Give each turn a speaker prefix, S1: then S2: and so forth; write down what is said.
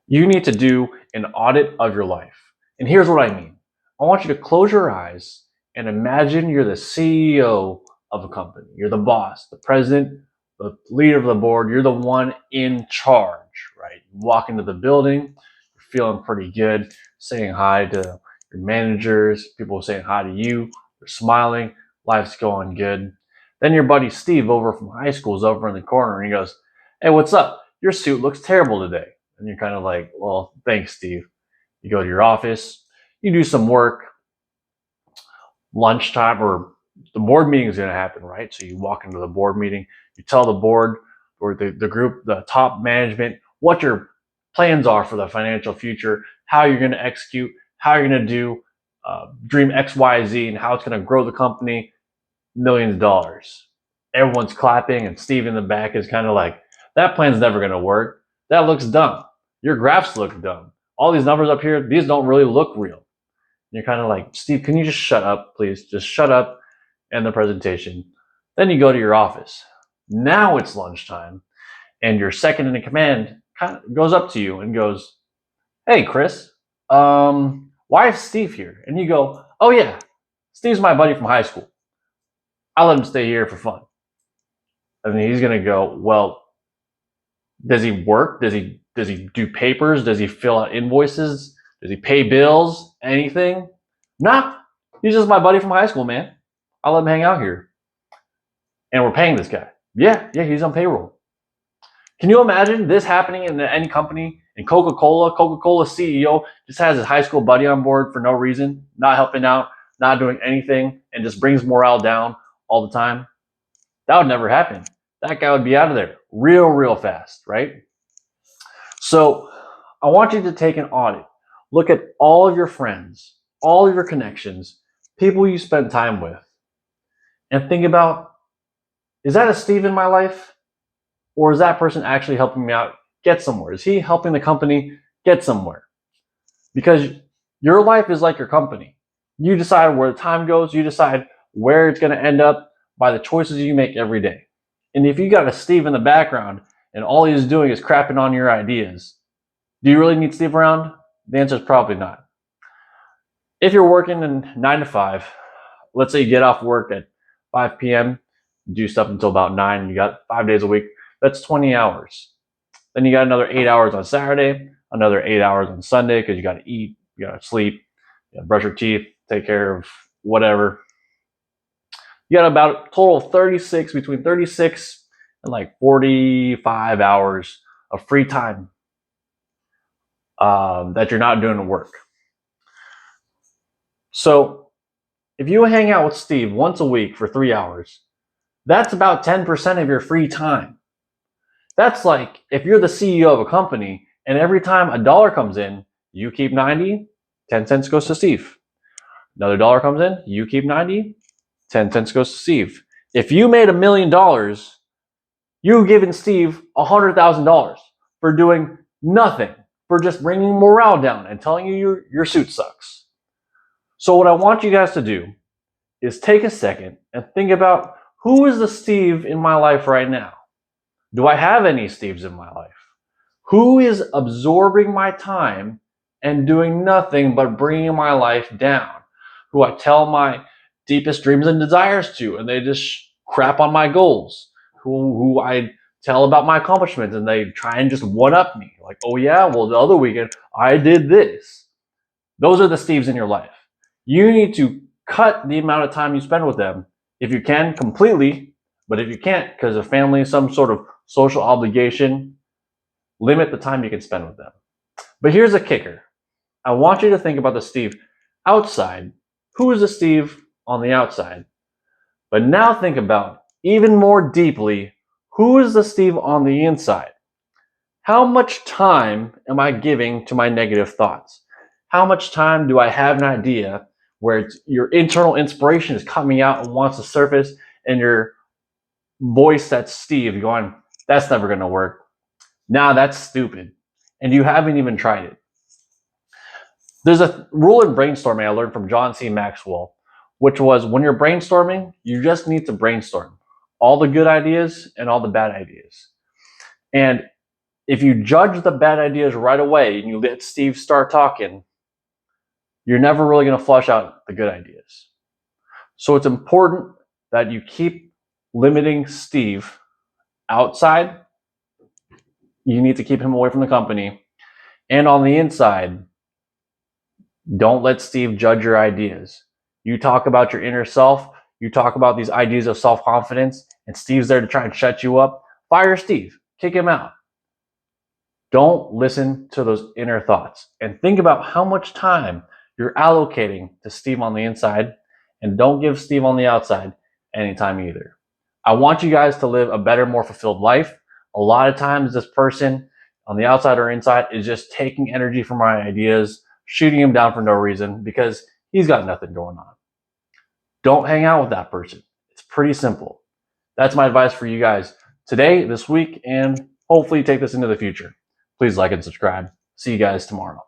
S1: You need to do an audit of your life. And here's what I mean. I want you to close your eyes and imagine you're the CEO of a company. You're the boss, the president, the leader of the board. You're the one in charge, right? You walk into the building, you're feeling pretty good, saying hi to your managers, people saying hi to you, you're smiling, life's going good. Then your buddy Steve over from high school is over in the corner and he goes, "Hey, what's up? Your suit looks terrible today." And you're kind of like, "Well, thanks, Steve." You go to your office, you do some work, lunchtime or the board meeting is going to happen, right? So you walk into the board meeting, you tell the board or the group, the top management, what your plans are for the financial future, how you're going to execute, how you're going to do Dream X, Y, Z, and how it's going to grow the company millions of dollars. Everyone's clapping, and Steve in the back is kind of like, "That plan's never going to work. That looks dumb. Your graphs look dumb. All these numbers up here, these don't really look real." And you're kind of like, "Steve, can you just shut up, please? Just shut up and the presentation." Then you go to your office. Now it's lunchtime, and your second in command kind of goes up to you and goes, "Hey, Chris, why is Steve here?" And you go, "Oh, yeah, Steve's my buddy from high school. I let him stay here for fun." And he's going to go, "Well, does he work? Does he do papers? Does he fill out invoices? Does he pay bills? Anything?" "Nah, he's just my buddy from high school, man. I let him hang out here. And we're paying this guy." Yeah, he's on payroll. Can you imagine this happening in any company? In Coca-Cola CEO just has his high school buddy on board for no reason, not helping out, not doing anything, and just brings morale down all the time. That would never happen. That guy would be out of there real fast, right? So I want you to take an audit. Look at all of your friends, all of your connections, people you spend time with, and think about, is that a Steve in my life? Or is that person actually helping me out get somewhere? Is he helping the company get somewhere? Because your life is like your company. You decide where the time goes, you decide where it's going to end up by the choices you make every day. And if you got a Steve in the background and all he's doing is crapping on your ideas, do you really need Steve around? The answer is probably not. If you're working in 9 to 5, let's say you get off work at 5 p.m., do stuff until about 9, you got 5 days a week, that's 20 hours. Then you got another 8 hours on Saturday, another 8 hours on Sunday because you got to eat, you got to sleep, you got to brush your teeth, take care of whatever. You got about a total of 36, between 36 and like 45 hours of free time that you're not doing work. So if you hang out with Steve once a week for 3 hours, that's about 10% of your free time. That's like if you're the CEO of a company and every time a dollar comes in, you keep 90, 10 cents goes to Steve. Another dollar comes in, you keep 90, 10 cents goes to Steve. If you made $1 million, you've given Steve $100,000 for doing nothing, for just bringing morale down and telling you your suit sucks. So what I want you guys to do is take a second and think about, who is the Steve in my life right now? Do I have any Steves in my life? Who is absorbing my time and doing nothing but bringing my life down? Who I tell my deepest dreams and desires to, and they just crap on my goals? Who I tell about my accomplishments, and they try and just one up me. Like, "Oh yeah, well the other weekend I did this." Those are the Steves in your life. You need to cut the amount of time you spend with them, if you can, completely. But if you can't, because of family, some sort of social obligation, limit the time you can spend with them. But here's a kicker. I want you to think about the Steve outside. Who is the Steve on the outside? But now think about, even more deeply, who is the Steve on the inside? How much time am I giving to my negative thoughts? How much time do I have an idea where your internal inspiration is coming out and wants to surface, and your voice, that's Steve, going, "That's never going to work. Nah, that's stupid." And you haven't even tried it. There's a rule in brainstorming I learned from John C. Maxwell, which was, when you're brainstorming, you just need to brainstorm all the good ideas and all the bad ideas. And If you judge the bad ideas right away and you let Steve start talking, you're never really going to flush out the good ideas. So it's important that you keep limiting Steve outside. You need to keep him away from the company. And on the inside, don't let Steve judge your ideas. You talk about your inner self. You talk about these ideas of self-confidence, and Steve's there to try and shut you up. Fire Steve. Kick him out. Don't listen to those inner thoughts. And think about how much time you're allocating to Steve on the inside, and don't give Steve on the outside any time either. I want you guys to live a better, more fulfilled life. A lot of times, this person on the outside or inside is just taking energy from my ideas, shooting him down for no reason because he's got nothing going on. Don't hang out with that person. It's pretty simple. That's my advice for you guys today, this week, and hopefully take this into the future. Please like and subscribe. See you guys tomorrow.